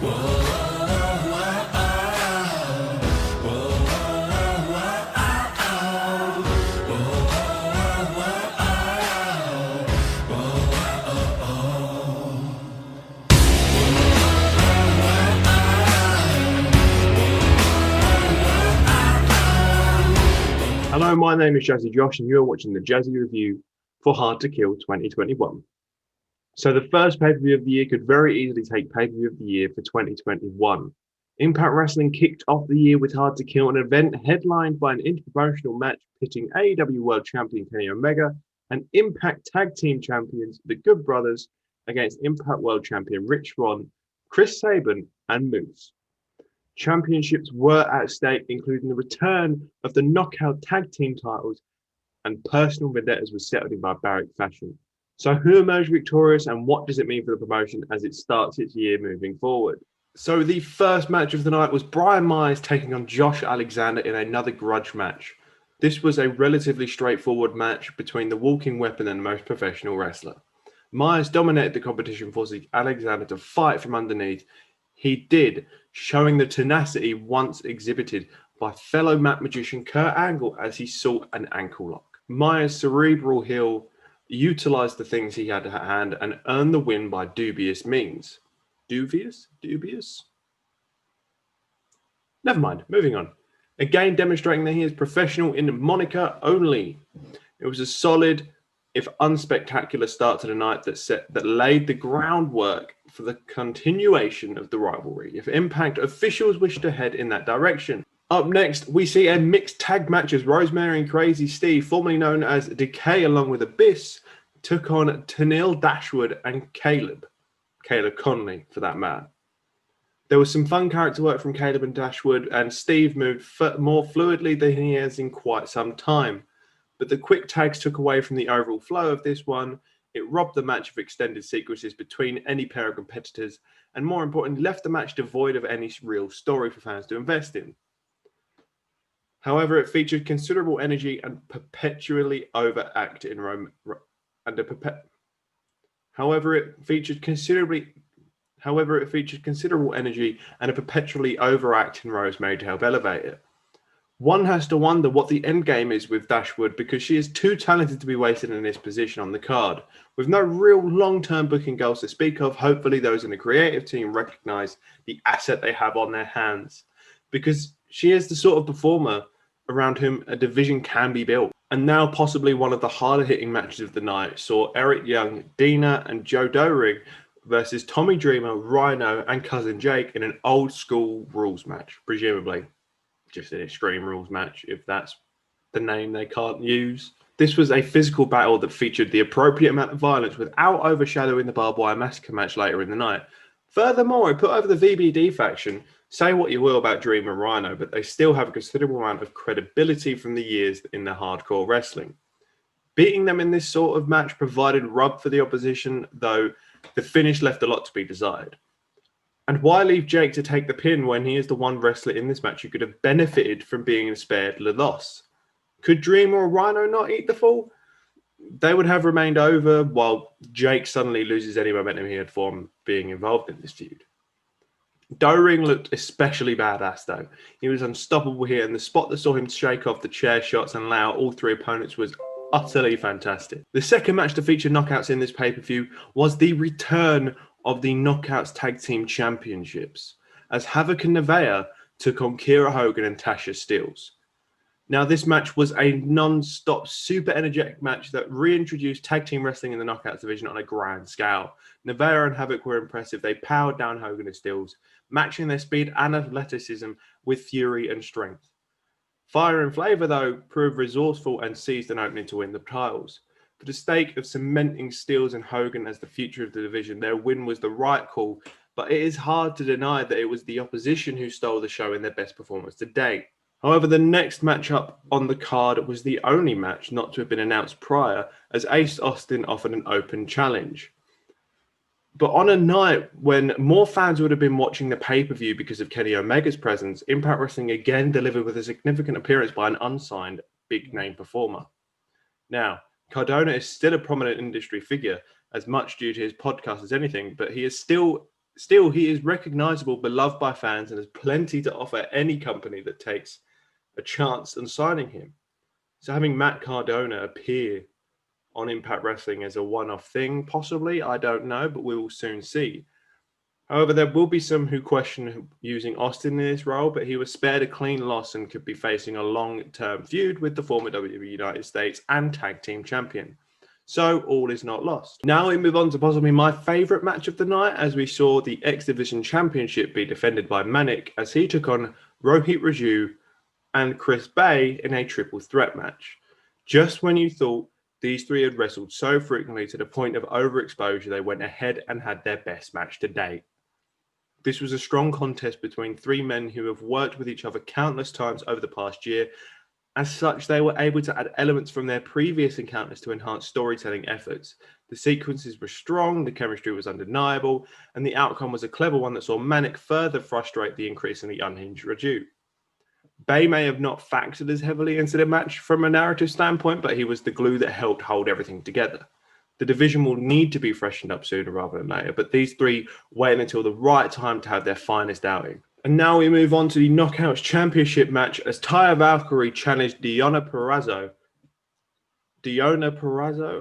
Hello, my name is Jazzy Josh, and you're watching the Jazzy Review for Hard to Kill 2021. So the first pay-per-view of the year could very easily take pay-per-view of the year for 2021. Impact Wrestling kicked off the year with Hard to Kill, an event headlined by an interpromotional match pitting AEW World Champion Kenny Omega and Impact Tag Team Champions, the Good Brothers, against Impact World Champion Rich Swann, Chris Sabin, and Moose. Championships were at stake, including the return of the Knockout Tag Team titles, and personal vendettas were settled in barbaric fashion. So who emerged victorious, and what does it mean for the promotion as it starts its year moving forward? So the first match of the night was Brian Myers taking on Josh Alexander in another grudge match. This was a relatively straightforward match between the walking weapon and the most professional wrestler. Myers dominated the competition, forcing Alexander to fight from underneath. He did, showing the tenacity once exhibited by fellow mat magician Kurt Angle as he sought an ankle lock. Myers' cerebral heel utilized the things he had at hand and earned the win by dubious means. Dubious? Never mind, moving on. Again, demonstrating that he is professional in moniker only. It was a solid, if unspectacular, start to the night that laid the groundwork for the continuation of the rivalry, if Impact officials wish to head in that direction. Up next, we see a mixed tag match as Rosemary and Crazy Steve, formerly known as Decay along with Abyss, took on Tennille Dashwood and Kayla Connelly, for that matter. There was some fun character work from Caleb and Dashwood, and Steve moved more fluidly than he has in quite some time. But the quick tags took away from the overall flow of this one. It robbed the match of extended sequences between any pair of competitors, and more importantly, left the match devoid of any real story for fans to invest in. However, it featured considerable energy and perpetually overact in However, it featured considerable energy and a perpetually overact in Rosemary to help elevate it. One has to wonder what the end game is with Dashwood, because she is too talented to be wasted in this position on the card. With no real long-term booking goals to speak of, hopefully those in the creative team recognize the asset they have on their hands, because she is the sort of performer around whom a division can be built. And now possibly one of the harder-hitting matches of the night saw Eric Young, Dina, and Joe Doerig versus Tommy Dreamer, Rhino, and Cousin Jake in an old-school rules match, presumably just an Extreme Rules match, if that's the name they can't use. This was a physical battle that featured the appropriate amount of violence without overshadowing the barbed wire massacre match later in the night. Furthermore, it put over the VBD faction. Say what you will about Dream and Rhino, but they still have a considerable amount of credibility from the years in the hardcore wrestling. Beating them in this sort of match provided rub for the opposition, though the finish left a lot to be desired. And why leave Jake to take the pin when he is the one wrestler in this match who could have benefited from being spared the loss? Could Dream or Rhino not eat the fall? They would have remained over, while Jake suddenly loses any momentum he had from being involved in this feud. Doerig looked especially badass, though. He was unstoppable here, and the spot that saw him shake off the chair shots and allow all three opponents was utterly fantastic. The second match to feature knockouts in this pay-per-view was the return of the Knockouts Tag Team Championships, as Havoc and Nevaeh took on Kiera Hogan and Tasha Steelz. Now, this match was a non-stop, super energetic match that reintroduced tag team wrestling in the Knockouts division on a grand scale. Nevaeh and Havoc were impressive. They powered down Hogan and Steelz, matching their speed and athleticism with fury and strength. Fire and Flavor, though, proved resourceful and seized an opening to win the titles. For the sake of cementing Steelz and Hogan as the future of the division, their win was the right call, but it is hard to deny that it was the opposition who stole the show in their best performance to date. However, the next matchup on the card was the only match not to have been announced prior, as Ace Austin offered an open challenge. But on a night when more fans would have been watching the pay-per-view because of Kenny Omega's presence, Impact Wrestling again delivered with a significant appearance by an unsigned big-name performer. Now, Cardona is still a prominent industry figure, as much due to his podcast as anything, but he is still Still, he is recognizable, beloved by fans, and has plenty to offer any company that takes a chance on signing him. So having Matt Cardona appear on Impact Wrestling as a one-off thing, possibly, I don't know, but we will soon see. However, there will be some who question using Austin in this role, but he was spared a clean loss and could be facing a long-term feud with the former WWE United States and Tag Team Champion. So all is not lost. Now we move on to possibly my favourite match of the night, as we saw the X Division Championship be defended by Manik as he took on Rohit Raju and Chris Bay in a triple threat match. Just when you thought these three had wrestled so frequently to the point of overexposure, they went ahead and had their best match to date. This was a strong contest between three men who have worked with each other countless times over the past year. As such, they were able to add elements from their previous encounters to enhance storytelling efforts. The sequences were strong, the chemistry was undeniable, and the outcome was a clever one that saw Manik further frustrate the increasingly unhinged Raju. Bay may have not factored as heavily into the match from a narrative standpoint, but he was the glue that helped hold everything together. The division will need to be freshened up sooner rather than later, but these three wait until the right time to have their finest outing. And now we move on to the Knockouts Championship match as Taya Valkyrie challenged Diona Purrazzo.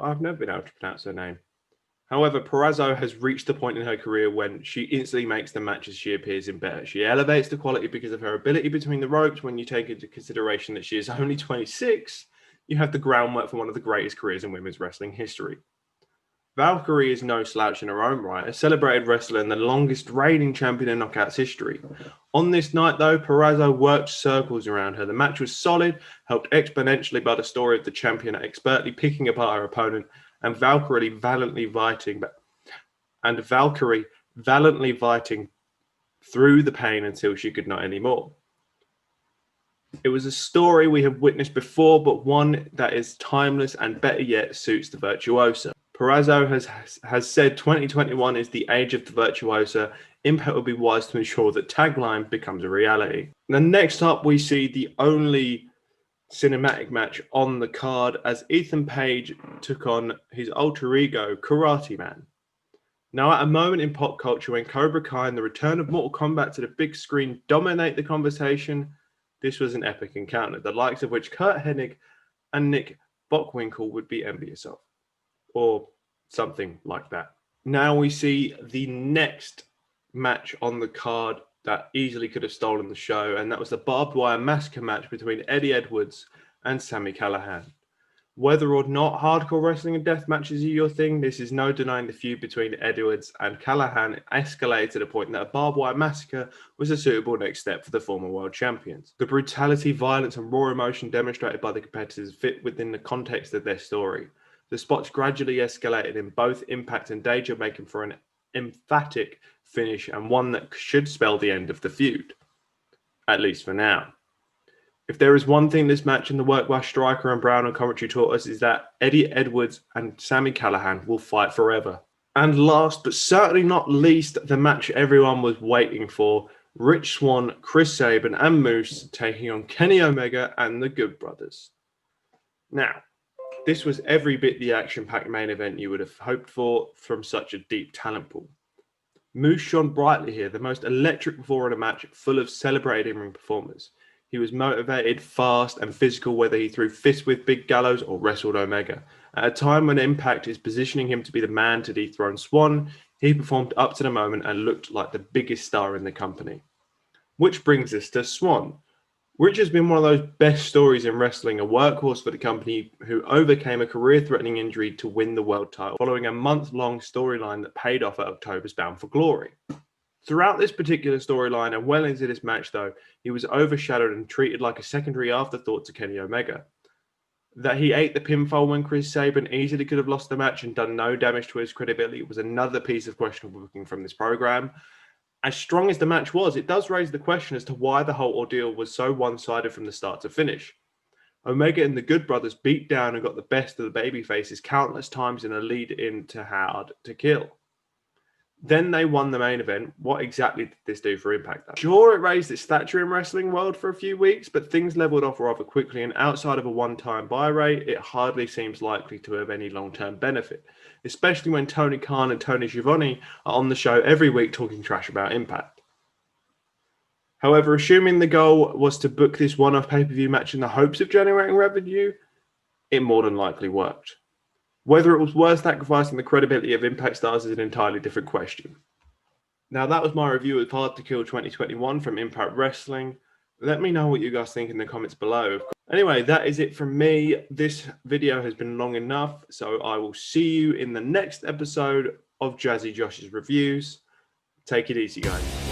I've never been able to pronounce her name. However, Purrazzo has reached the point in her career when she instantly makes the matches she appears in better. She elevates the quality because of her ability between the ropes. When you take into consideration that she is only 26, you have the groundwork for one of the greatest careers in women's wrestling history. Valkyrie is no slouch in her own right, a celebrated wrestler and the longest reigning champion in Knockouts history. On this night, though, Purrazzo worked circles around her. The match was solid, helped exponentially by the story of the champion expertly picking apart her opponent, and Valkyrie valiantly fighting through the pain until she could not anymore. It was a story we have witnessed before, but one that is timeless and better yet suits the virtuosa. Purrazzo has said 2021 is the age of the virtuosa. Impact will be wise to ensure that tagline becomes a reality. Then next up, we see the only cinematic match on the card as Ethan Page took on his alter ego, Karate Man. Now, at a moment in pop culture when Cobra Kai and the return of Mortal Kombat to the big screen dominate the conversation, this was an epic encounter, the likes of which Kurt Hennig and Nick Bockwinkel would be envious of. Or something like that. Now we see the next match on the card that easily could have stolen the show, and that was the barbed wire massacre match between Eddie Edwards and Sami Callihan. Whether or not hardcore wrestling and death matches are your thing, this is no denying the feud between Edwards and Callihan escalated to the point that a barbed wire massacre was a suitable next step for the former world champions. The brutality, violence, and raw emotion demonstrated by the competitors fit within the context of their story. The spots gradually escalated in both Impact and Danger, making for an emphatic finish and one that should spell the end of the feud, at least for now. If there is one thing this match and the work by Stryker and Brown on commentary taught us, is that Eddie Edwards and Sami Callihan will fight forever. And last but certainly not least, the match everyone was waiting for, Rich Swann, Chris Sabin and Moose taking on Kenny Omega and the Good Brothers. Now, this was every bit the action-packed main event you would have hoped for from such a deep talent pool. Moose shone brightly here, the most electric performer in a match full of celebrated in-ring performers. He was motivated, fast, and physical, whether he threw fists with Big Gallows or wrestled Omega. At a time when Impact is positioning him to be the man to dethrone Swann, he performed up to the moment and looked like the biggest star in the company. Which brings us to Swann. Rich has been one of those best stories in wrestling, a workhorse for the company who overcame a career-threatening injury to win the world title, following a month-long storyline that paid off at October's Bound for Glory. Throughout this particular storyline and well into this match, though, he was overshadowed and treated like a secondary afterthought to Kenny Omega. That he ate the pinfall when Chris Sabin easily could have lost the match and done no damage to his credibility was another piece of questionable booking from this program. As strong as the match was, it does raise the question as to why the whole ordeal was so one-sided from the start to finish. Omega and the Good Brothers beat down and got the best of the babyfaces countless times in a lead-in to Hard to Kill. Then they won the main event. What exactly did this do for Impact, though? Sure, it raised its stature in wrestling world for a few weeks, but things leveled off rather quickly, and outside of a one-time buy rate, it hardly seems likely to have any long-term benefit, especially when Tony Khan and Tony Schiavone are on the show every week talking trash about Impact. However, assuming the goal was to book this one-off pay-per-view match in the hopes of generating revenue, it more than likely worked. Whether it was worth sacrificing the credibility of Impact stars is an entirely different question. Now, that was my review of Hard to Kill 2021 from Impact Wrestling. Let me know what you guys think in the comments below. Anyway, that is it from me. This video has been long enough, so I will see you in the next episode of Jazzy Josh's Reviews. Take it easy, guys.